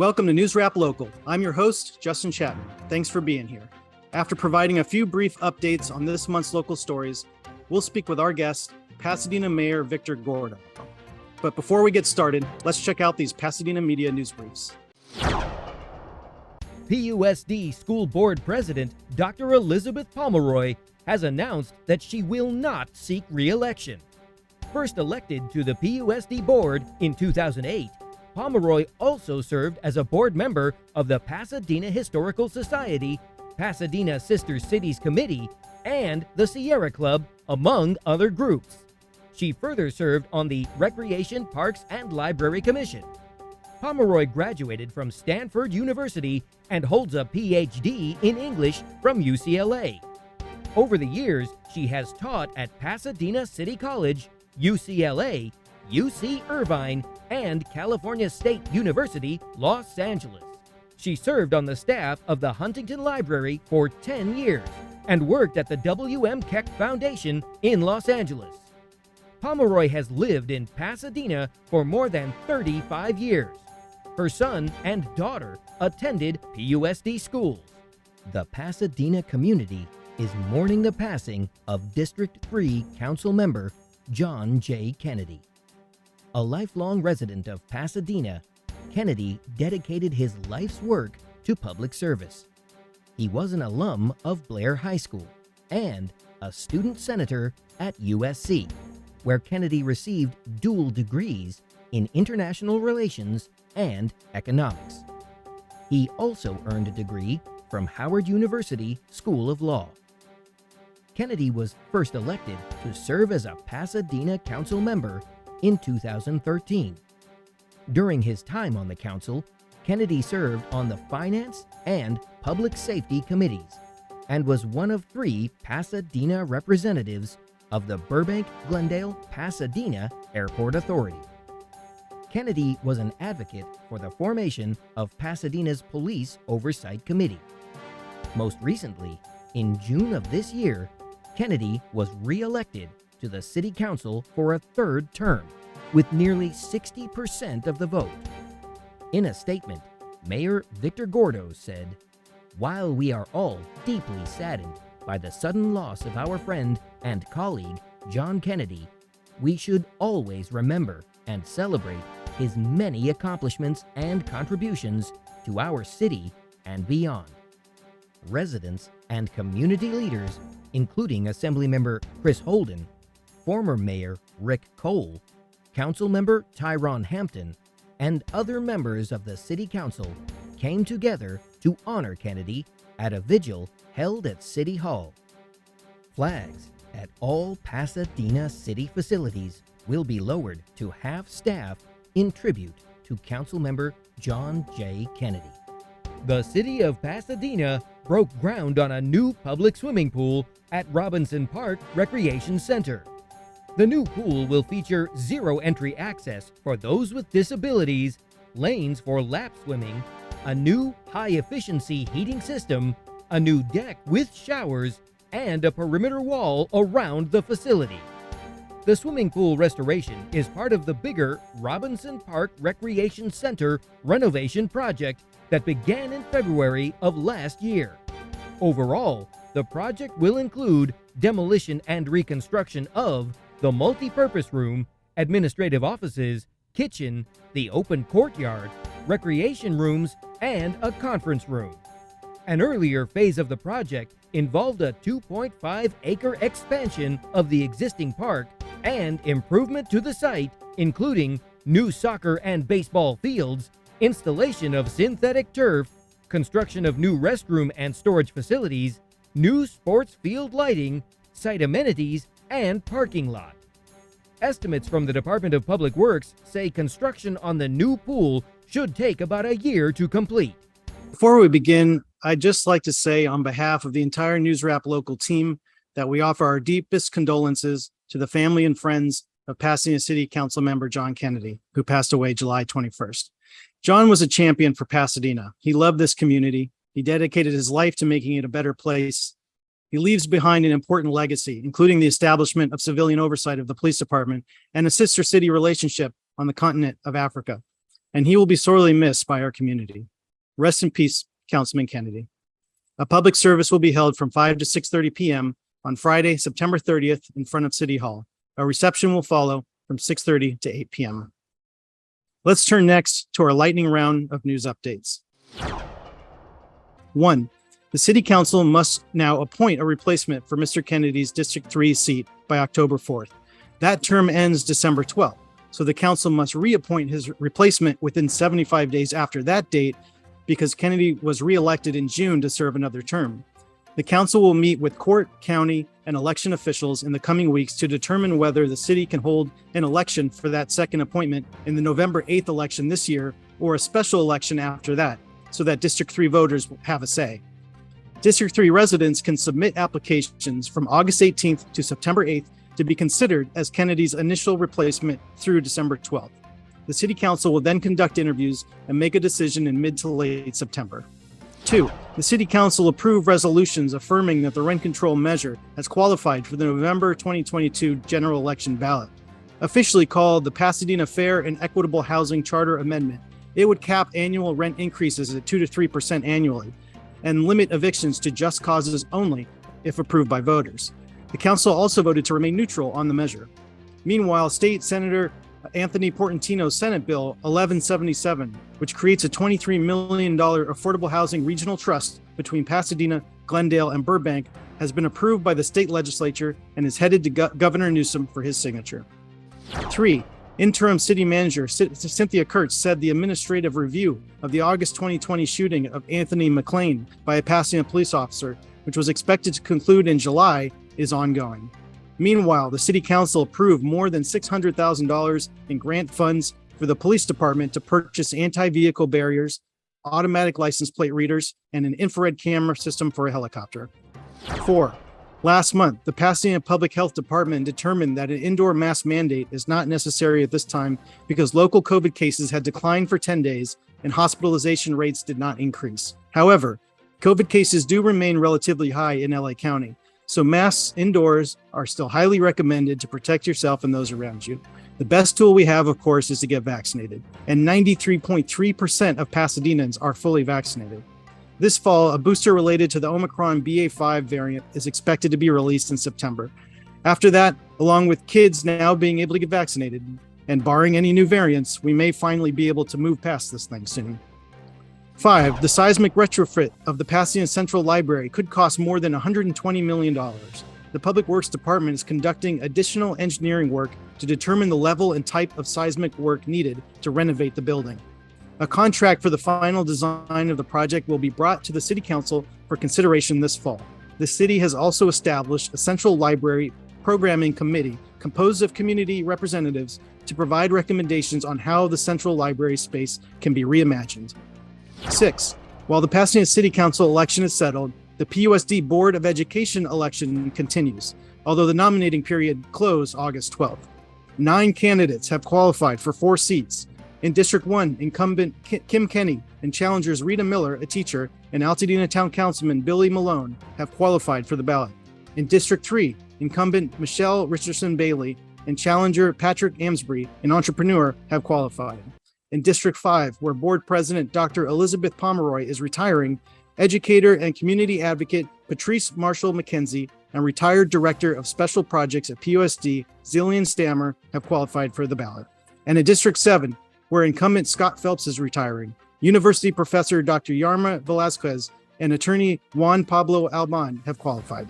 Welcome to News Wrap Local. I'm your host, Justin Chapman. Thanks for being here. After providing a few brief updates on this month's local stories, we'll speak with our guest, Pasadena Mayor Victor Gordo. But before we get started, let's check out these Pasadena Media News Briefs. PUSD School Board President Dr. Elizabeth Pomeroy has announced that she will not seek re-election. First elected to the PUSD board in 2008, Pomeroy also served as a board member of the Pasadena Historical Society, Pasadena Sister Cities Committee, and the Sierra Club, among other groups. She further served on the Recreation, Parks, and Library Commission. Pomeroy graduated from Stanford University and holds a PhD in English from UCLA. Over the years, she has taught at Pasadena City College, UCLA, UC Irvine, and California State University, Los Angeles. She served on the staff of the Huntington Library for 10 years and worked at the W.M. Keck Foundation in Los Angeles. Pomeroy has lived in Pasadena for more than 35 years. Her son and daughter attended PUSD schools. The Pasadena community is mourning the passing of District 3 Council member John J. Kennedy. A lifelong resident of Pasadena, Kennedy dedicated his life's work to public service. He was an alum of Blair High School and a student senator at USC, where Kennedy received dual degrees in international relations and economics. He also earned a degree from Howard University School of Law. Kennedy was first elected to serve as a Pasadena council member in 2013. During his time on the council, Kennedy served on the Finance and Public Safety Committees and was one of 3 Pasadena representatives of the Burbank-Glendale-Pasadena Airport Authority. Kennedy was an advocate for the formation of Pasadena's Police Oversight Committee. Most recently, in June of this year, Kennedy was re-elected to the City Council for a 3rd term, with nearly 60% of the vote. In a statement, Mayor Victor Gordo said, "While we are all deeply saddened by the sudden loss of our friend and colleague, John Kennedy, we should always remember and celebrate his many accomplishments and contributions to our city and beyond." Residents and community leaders, including Assemblymember Chris Holden, former Mayor Rick Cole, Councilmember Tyrone Hampton, and other members of the City Council came together to honor Kennedy at a vigil held at City Hall. Flags at all Pasadena city facilities will be lowered to half staff in tribute to Councilmember John J. Kennedy. The City of Pasadena broke ground on a new public swimming pool at Robinson Park Recreation Center. The new pool will feature zero entry access for those with disabilities, lanes for lap swimming, a new high-efficiency heating system, a new deck with showers, and a perimeter wall around the facility. The swimming pool restoration is part of the bigger Robinson Park Recreation Center renovation project that began in February of last year. Overall, the project will include demolition and reconstruction of the multi-purpose room, administrative offices, kitchen, the open courtyard, recreation rooms, and a conference room. An earlier phase of the project involved a 2.5-acre expansion of the existing park and improvement to the site, including new soccer and baseball fields, installation of synthetic turf, construction of new restroom and storage facilities, new sports field lighting, site amenities, and parking lot. Estimates from the Department of Public Works say construction on the new pool should take about a year to complete. Before we begin, I'd just like to say on behalf of the entire News Wrap Local team that we offer our deepest condolences to the family and friends of Pasadena City Council member John Kennedy, who passed away July 21st. John was a champion for Pasadena. He loved this community. He dedicated his life to making it a better place. He leaves behind an important legacy, including the establishment of civilian oversight of the police department and a sister city relationship on the continent of Africa. and he will be sorely missed by our community. Rest in peace, Councilman Kennedy. A public service will be held from 5 to 6:30 p.m. on Friday, September 30th in front of City Hall. A reception will follow from 6:30 to 8 p.m. Let's turn next to our lightning round of news updates. 1. The City Council must now appoint a replacement for Mr. Kennedy's District 3 seat by October 4th. That term ends December 12th, so the council must reappoint his replacement within 75 days after that date because Kennedy was reelected in June to serve another term. The council will meet with court, county, and election officials in the coming weeks to determine whether the city can hold an election for that second appointment in the November 8th election this year or a special election after that, so that District 3 voters have a say. District 3 residents can submit applications from August 18th to September 8th to be considered as Kennedy's initial replacement through December 12th. The City Council will then conduct interviews and make a decision in mid to late September. 2. The City Council approved resolutions affirming that the rent control measure has qualified for the November 2022 general election ballot. Officially called the Pasadena Fair and Equitable Housing Charter Amendment, it would cap annual rent increases at 2 to 3% annually and limit evictions to just causes only if approved by voters. The council also voted to remain neutral on the measure. Meanwhile, State Senator Anthony Portantino's Senate Bill 1177, which creates a $23 million affordable housing regional trust between Pasadena, Glendale, and Burbank, has been approved by the state legislature and is headed to Governor Newsom for his signature. 3. Interim City Manager Cynthia Kurtz said the administrative review of the August 2020 shooting of Anthony McLean by a Pasadena police officer, which was expected to conclude in July, is ongoing. Meanwhile, the City Council approved more than $600,000 in grant funds for the police department to purchase anti-vehicle barriers, automatic license plate readers, and an infrared camera system for a helicopter. 4. Last month, the Pasadena Public Health Department determined that an indoor mask mandate is not necessary at this time because local COVID cases had declined for 10 days and hospitalization rates did not increase. However, COVID cases do remain relatively high in LA County, so masks indoors are still highly recommended to protect yourself and those around you. The best tool we have, of course, is to get vaccinated, and 93.3% of Pasadenans are fully vaccinated. This fall, a booster related to the Omicron BA.5 variant is expected to be released in September. After that, along with kids now being able to get vaccinated, and barring any new variants, we may finally be able to move past this thing soon. 5. The seismic retrofit of the Pasadena Central Library could cost more than $120 million. The Public Works Department is conducting additional engineering work to determine the level and type of seismic work needed to renovate the building. A contract for the final design of the project will be brought to the City Council for consideration this fall. The city has also established a Central Library Programming Committee composed of community representatives to provide recommendations on how the Central Library space can be reimagined. 6. While the Pasadena City Council election is settled, the PUSD Board of Education election continues, although the nominating period closed August 12th. 9 candidates have qualified for 4 seats. In District 1, incumbent Kim Kenny and challengers Rita Miller, a teacher, and Altadena Town Councilman Billy Malone have qualified for the ballot. In District 3, incumbent Michelle Richardson Bailey and challenger Patrick Amsbury, an entrepreneur, have qualified. In District 5, where Board President Dr. Elizabeth Pomeroy is retiring, educator and community advocate Patrice Marshall McKenzie and retired Director of Special Projects at PUSD, Zillian Stammer, have qualified for the ballot. And in District 7, where incumbent Scott Phelps is retiring, University Professor Dr. Yarma Velazquez and attorney Juan Pablo Alban have qualified.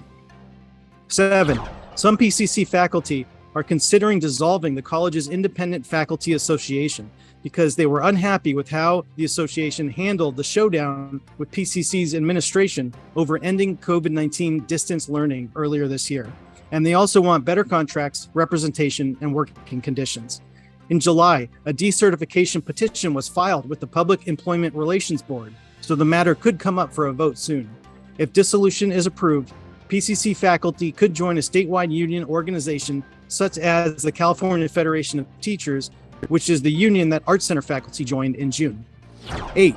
7. Some PCC faculty are considering dissolving the college's Independent Faculty Association because they were unhappy with how the association handled the showdown with PCC's administration over ending COVID-19 distance learning earlier this year. And they also want better contracts, representation, and working conditions. In July, a decertification petition was filed with the Public Employment Relations Board, so the matter could come up for a vote soon. If dissolution is approved, PCC faculty could join a statewide union organization such as the California Federation of Teachers, which is the union that Art Center faculty joined in June. 8.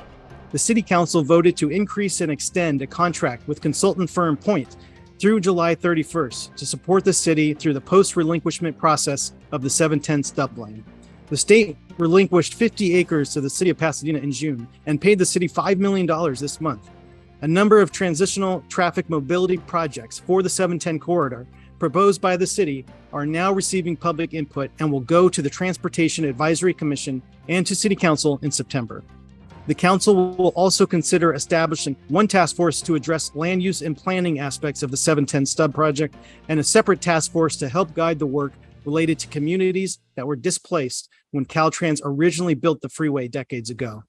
The City Council voted to increase and extend a contract with consultant firm Point through July 31st to support the city through the post-relinquishment process of the 710 stub lane. The state relinquished 50 acres to the city of Pasadena in June and paid the city $5 million this month. A number of transitional traffic mobility projects for the 710 corridor proposed by the city are now receiving public input and will go to the Transportation Advisory Commission and to City Council in September. The council will also consider establishing one task force to address land use and planning aspects of the 710 stub project and a separate task force to help guide the work related to communities that were displaced when Caltrans originally built the freeway decades ago.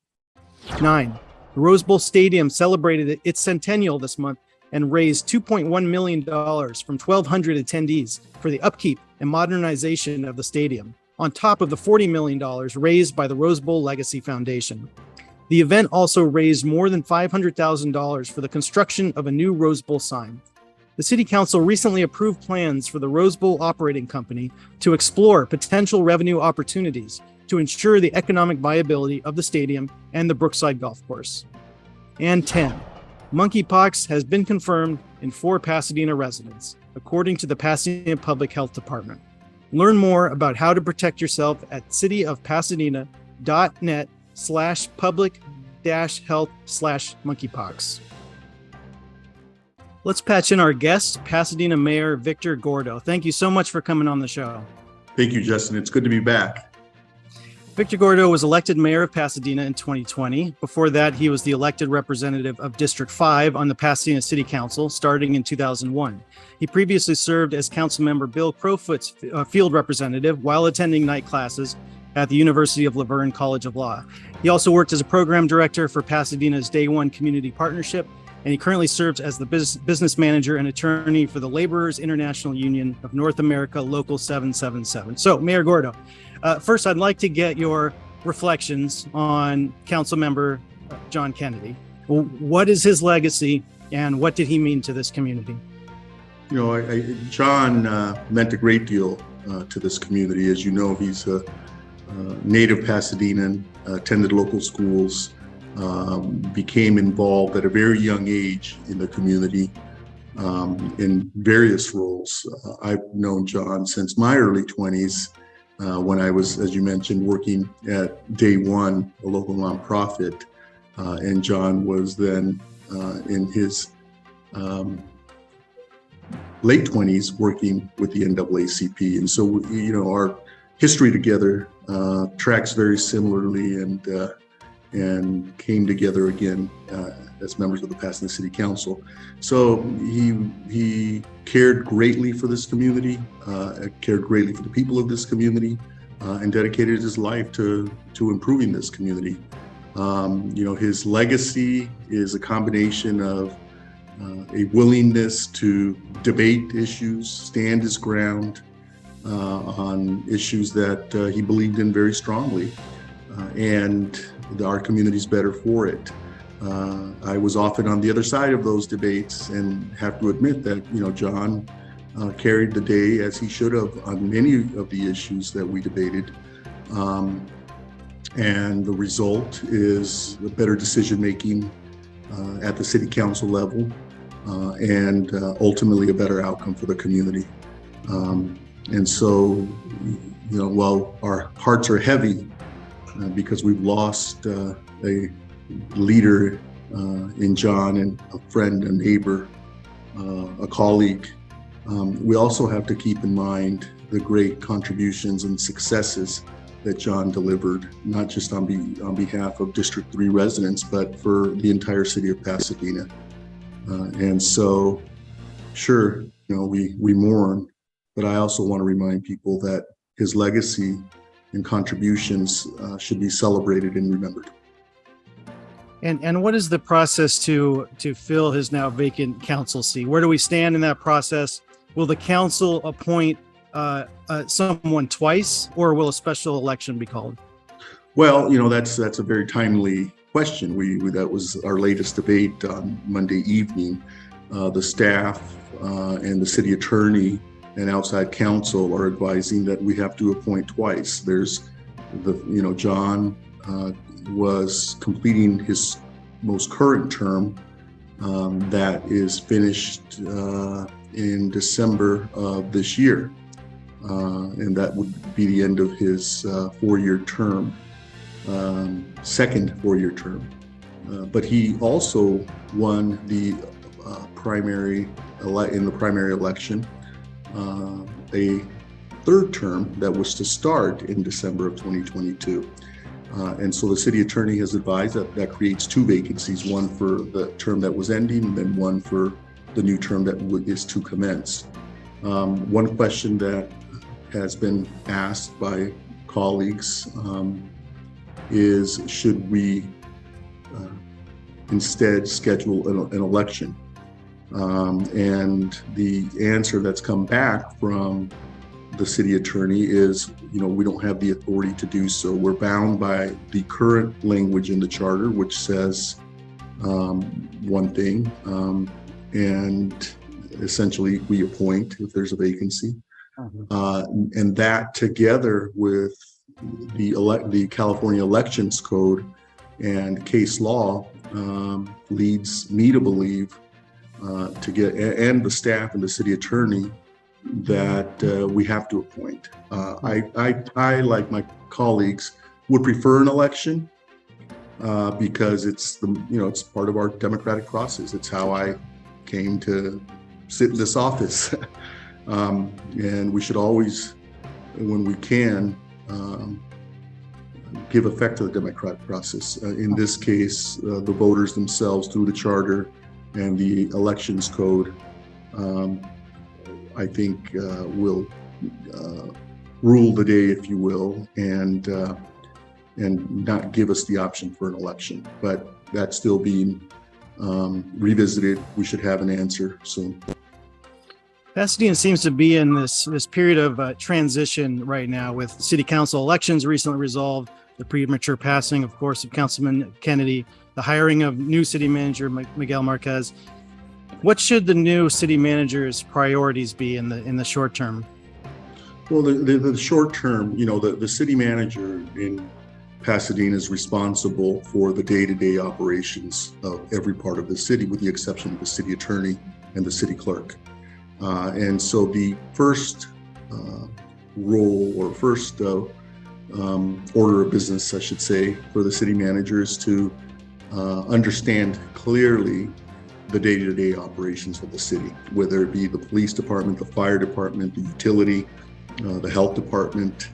9. The Rose Bowl Stadium celebrated its centennial this month and raised $2.1 million from 1,200 attendees for the upkeep and modernization of the stadium, on top of the $40 million raised by the Rose Bowl Legacy Foundation. The event also raised more than $500,000 for the construction of a new Rose Bowl sign. The City Council recently approved plans for the Rose Bowl Operating Company to explore potential revenue opportunities to ensure the economic viability of the stadium and the Brookside Golf Course. And 10. Monkeypox has been confirmed in 4 Pasadena residents, according to the Pasadena Public Health Department. Learn more about how to protect yourself at cityofpasadena.net/public-health/monkeypox. Let's patch in our guest, Pasadena Mayor Victor Gordo. Thank you so much for coming on the show. Thank you, Justin. It's good to be back. Victor Gordo was elected mayor of Pasadena in 2020. Before that, he was the elected representative of District 5 on the Pasadena City Council starting in 2001. He previously served as Councilmember Bill Crowfoot's field representative while attending night classes at the University of La Verne College of Law. He also worked as a program director for Pasadena's Day One Community Partnership, and he currently serves as the business manager and attorney for the Laborers International Union of North America, Local 777. So, Mayor Gordo, first, I'd like to get your reflections on Councilmember John Kennedy. What is his legacy, and what did he mean to this community? You know, John meant a great deal to this community. As you know, he's a native Pasadenan, attended local schools, became involved at a very young age in the community in various roles. I've known John since my early 20s when I was, as you mentioned, working at Day One, a local nonprofit, and John was then in his late 20s working with the NAACP. And so, you know, our history together tracks very similarly and came together again as members of the Pasadena City Council. So he cared greatly for this community, cared greatly for the people of this community, and dedicated his life to improving this community. You know, his legacy is a combination of a willingness to debate issues, stand his ground on issues that he believed in very strongly, and our community's better for it. I was often on the other side of those debates and have to admit that, you know, John carried the day as he should have on many of the issues that we debated. And the result is a better decision-making at the city council level and ultimately a better outcome for the community. And so, you know, while our hearts are heavy because we've lost a leader in John and a friend, a neighbor, a colleague, we also have to keep in mind the great contributions and successes that John delivered, not just on behalf of District 3 residents, but for the entire city of Pasadena. And so, sure, you know, we mourn, but I also want to remind people that his legacy and contributions should be celebrated and remembered. And what is the process to fill his now vacant council seat? Where do we stand in that process? Will the council appoint someone twice, or will a special election be called? Well, you know, that's a very timely question. That was our latest debate on Monday evening. The staff and the city attorney and outside counsel are advising that we have to appoint twice. There's John was completing his most current term that is finished in December of this year. And that would be the end of his four-year term, second four-year term. But he also won the in the primary election, a third term that was to start in December of 2022. And so the city attorney has advised that creates two vacancies, one for the term that was ending and then one for the new term that is to commence. One question that has been asked by colleagues is, should we instead schedule an election? And the answer that's come back from the city attorney is, we don't have the authority to do so. We're bound by the current language in the charter, which says one thing, and essentially we appoint if there's a vacancy. And that, together with the California Elections Code and case law, leads me to believe and the staff and the city attorney, that we have to appoint. I, like my colleagues, would prefer an election because it's it's part of our democratic process. It's how I came to sit in this office, and we should always, when we can, give effect to the democratic process. In this case, the voters themselves, through the charter and the elections code, I think will rule the day, if you will, and not give us the option for an election. But that's still being revisited. We should have an answer soon. Pasadena seems to be in this period of transition right now, with city council elections recently resolved, the premature passing, of course, of Councilman Kennedy, the hiring of new city manager Miguel Marquez. What should the new city manager's priorities be in the short term? Well, the short term, the city manager in Pasadena is responsible for the day-to-day operations of every part of the city, with the exception of the city attorney and the city clerk. And so the first role, or first order of business, I should say, for the city manager is to understand clearly the day-to-day operations of the city, whether it be the police department, the fire department, the utility, the health department,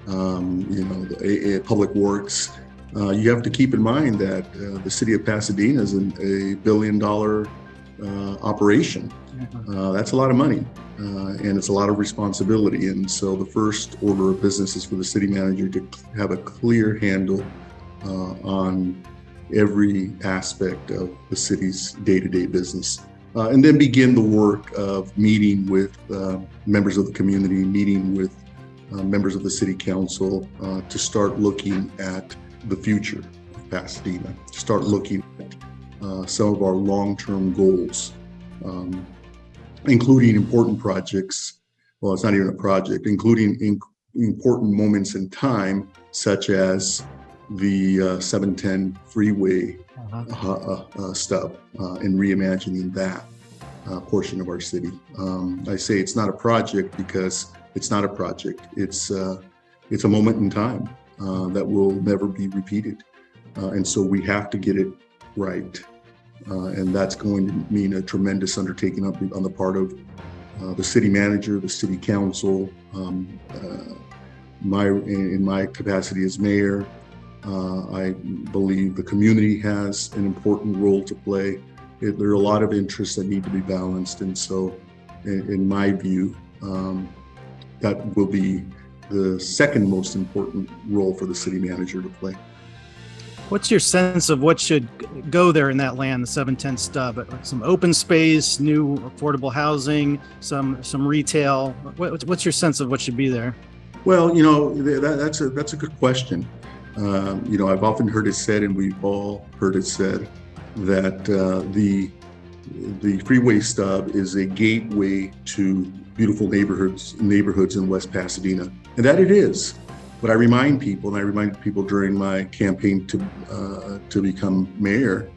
the public works. You have to keep in mind that the city of Pasadena is a billion-dollar operation. That's a lot of money, and it's a lot of responsibility. And so the first order of business is for the city manager to have a clear handle on every aspect of the city's day-to-day business, and then begin the work of meeting with members of the community, meeting with members of the city council to start looking at the future of Pasadena, to start looking at some of our long-term goals, including important projects. Well, it's not even a project, including important moments in time, such as the 710 freeway stub, and reimagining that portion of our city. I say it's not a project because it's not a project. It's a moment in time that will never be repeated, and so we have to get it right, and that's going to mean a tremendous undertaking on the part of the city manager, the city council, in my capacity as mayor. I believe the community has an important role to play. There are a lot of interests that need to be balanced, and so in my view, that will be the second most important role for the city manager to play. What's your sense of what should go there in that land, the 710 stub? Some open space, new affordable housing, some retail. What's your sense of what should be there? Well, that's a good question. I've often heard it said, and we've all heard it said, that the freeway stub is a gateway to beautiful neighborhoods in West Pasadena, and that it is. But I remind people, and I reminded people during my campaign to become mayor,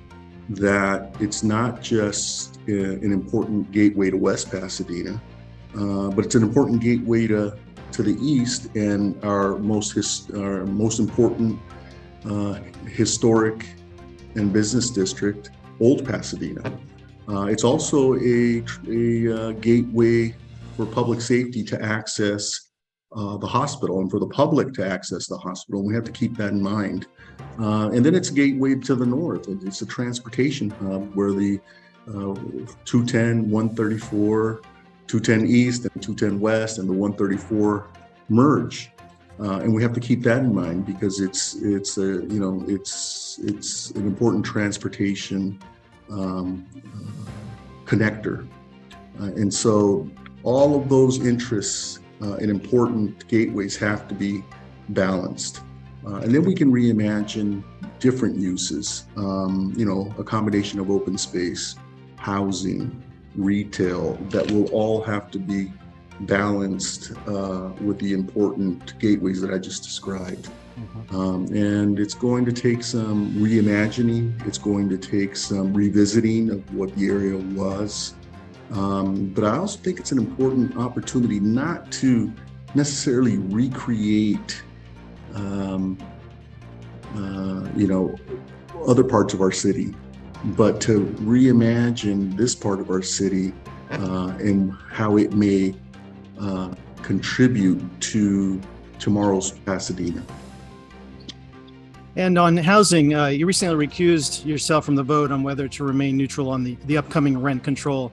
that it's not just an important gateway to West Pasadena, but it's an important gateway to to the east and our most important historic and business district, Old Pasadena. It's also a gateway for public safety to access the hospital and for the public to access the hospital. We have to keep that in mind. And then it's a gateway to the north. It's a transportation hub where the 210, 134, 210 East and 210 West and the 134 merge. And we have to keep that in mind because it's an important transportation connector. And so all of those interests and important gateways have to be balanced. And then we can reimagine different uses, a combination of open space, housing, retail, that will all have to be balanced with the important gateways that I just described. And it's going to take some reimagining. It's going to take some revisiting of what the area was. But I also think it's an important opportunity not to necessarily recreate, other parts of our city, but to reimagine this part of our city and how it may contribute to tomorrow's Pasadena. And on housing, you recently recused yourself from the vote on whether to remain neutral on the upcoming rent control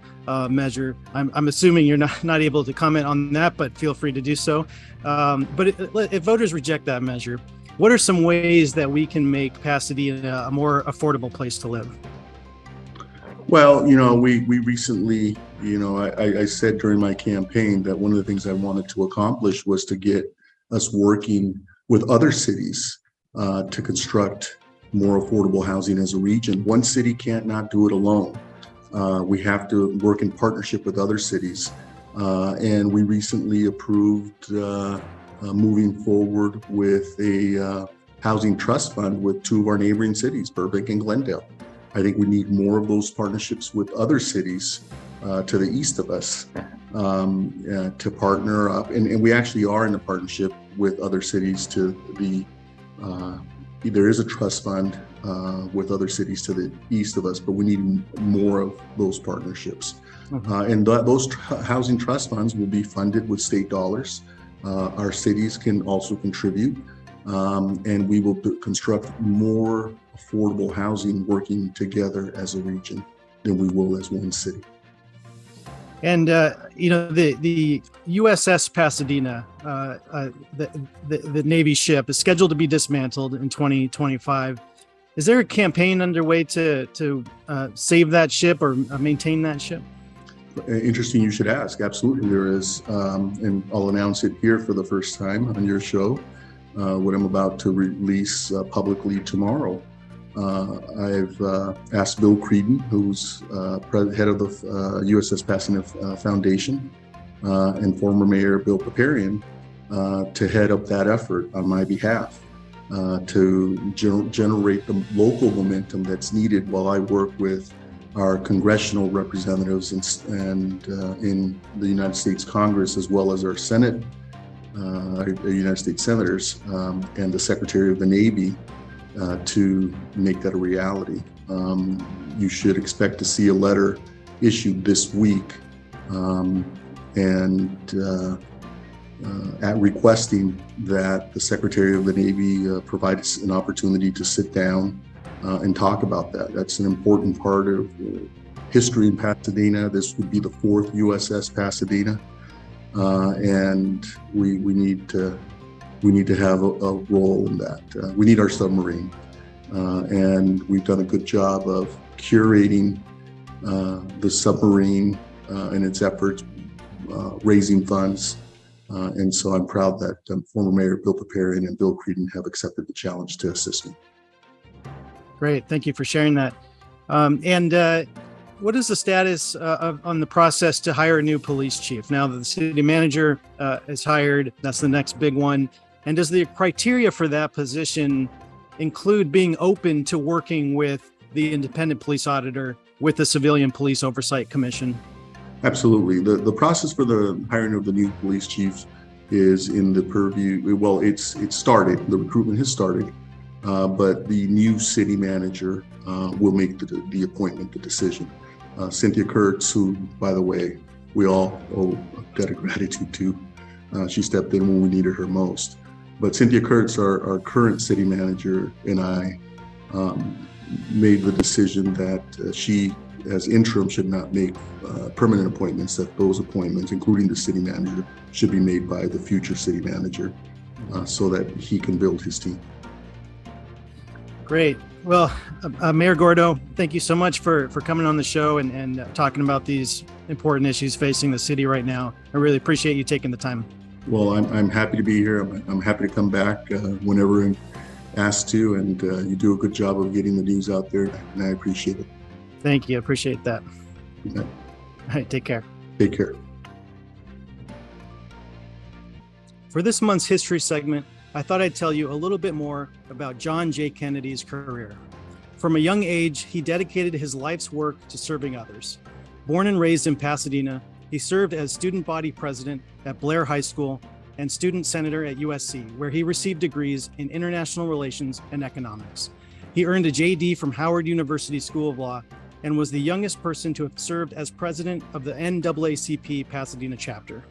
measure. I'm assuming you're not able to comment on that, but feel free to do so. But if voters reject that measure, what are some ways that we can make Pasadena a more affordable place to live? Well, we recently, I said during my campaign that one of the things I wanted to accomplish was to get us working with other cities to construct more affordable housing as a region. One city can't not do it alone. We have to work in partnership with other cities. And we recently approved moving forward with a housing trust fund with two of our neighboring cities, Burbank and Glendale. I think we need more of those partnerships with other cities to the east of us to partner up. And we actually are in a partnership with other cities there is a trust fund with other cities to the east of us, but we need more of those partnerships. And those housing trust funds will be funded with state dollars. Our cities can also contribute, and we will construct more affordable housing working together as a region than we will as one city. And the USS Pasadena, the Navy ship, is scheduled to be dismantled in 2025. Is there a campaign underway to save that ship or maintain that ship? Interesting you should ask. Absolutely there is. And I'll announce it here for the first time on your show, what I'm about to release publicly tomorrow. I've asked Bill Creedon, who's head of the USS Pasadena Foundation, and former Mayor Bill Paparian, to head up that effort on my behalf, to generate the local momentum that's needed while I work with our congressional representatives and in the United States Congress, as well as our Senate, our United States Senators, and the Secretary of the Navy, to make that a reality. You should expect to see a letter issued this week at requesting that the Secretary of the Navy provide us an opportunity to sit down and talk about that. That's an important part of history in Pasadena. This would be the fourth USS Pasadena, and we need to have a role in that. We need our submarine, and we've done a good job of curating the submarine and its efforts, raising funds. And so I'm proud that former Mayor Bill Paparian and Bill Creedon have accepted the challenge to assist me. Great. Thank you for sharing that. What is the status on the process to hire a new police chief? Now that the city manager is hired, that's the next big one. And does the criteria for that position include being open to working with the independent police auditor with the Civilian Police Oversight Commission? Absolutely. The process for the hiring of the new police chief is in the purview. Well, it's started. The recruitment has started, but the new city manager will make the appointment, the decision. Cynthia Kurtz, who, by the way, we all owe a debt of gratitude to. She stepped in when we needed her most. But Cynthia Kurtz, our current city manager, and I made the decision that she, as interim, should not make permanent appointments, that those appointments, including the city manager, should be made by the future city manager so that he can build his team. Great. Well, Mayor Gordo, thank you so much for coming on the show and talking about these important issues facing the city right now. I really appreciate you taking the time. Well, I'm happy to be here. I'm happy to come back whenever I'm asked to, and you do a good job of getting the news out there, and I appreciate it. Thank you. Appreciate that. Okay. All right. Take care. Take care. For this month's history segment, I thought I'd tell you a little bit more about John J. Kennedy's career. From a young age, he dedicated his life's work to serving others. Born and raised in Pasadena, he served as student body president at Blair High School and student senator at USC, where he received degrees in international relations and economics. He earned a JD from Howard University School of Law and was the youngest person to have served as president of the NAACP Pasadena chapter.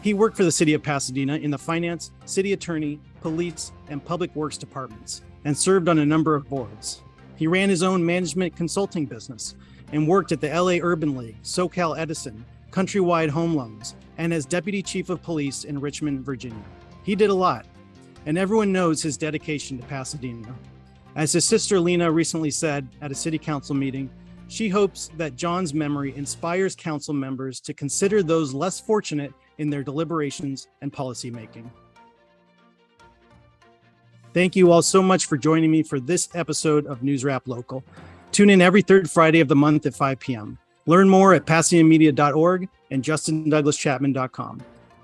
He worked for the city of Pasadena in the finance, city attorney, police, and public works departments, and served on a number of boards. He ran his own management consulting business and worked at the LA Urban League, SoCal Edison, Countrywide Home Loans, and as deputy chief of police in Richmond, Virginia. He did a lot, and everyone knows his dedication to Pasadena. As his sister Lena recently said at a city council meeting, she hopes that John's memory inspires council members to consider those less fortunate in their deliberations and policymaking. Thank you all so much for joining me for this episode of News Wrap Local. Tune in every third Friday of the month at 5 p.m. Learn more at PasadenaMedia.org and JustinDouglasChapman.com.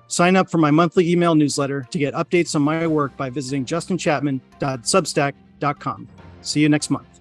Sign up for my monthly email newsletter to get updates on my work by visiting JustinChapman.substack.com. See you next month.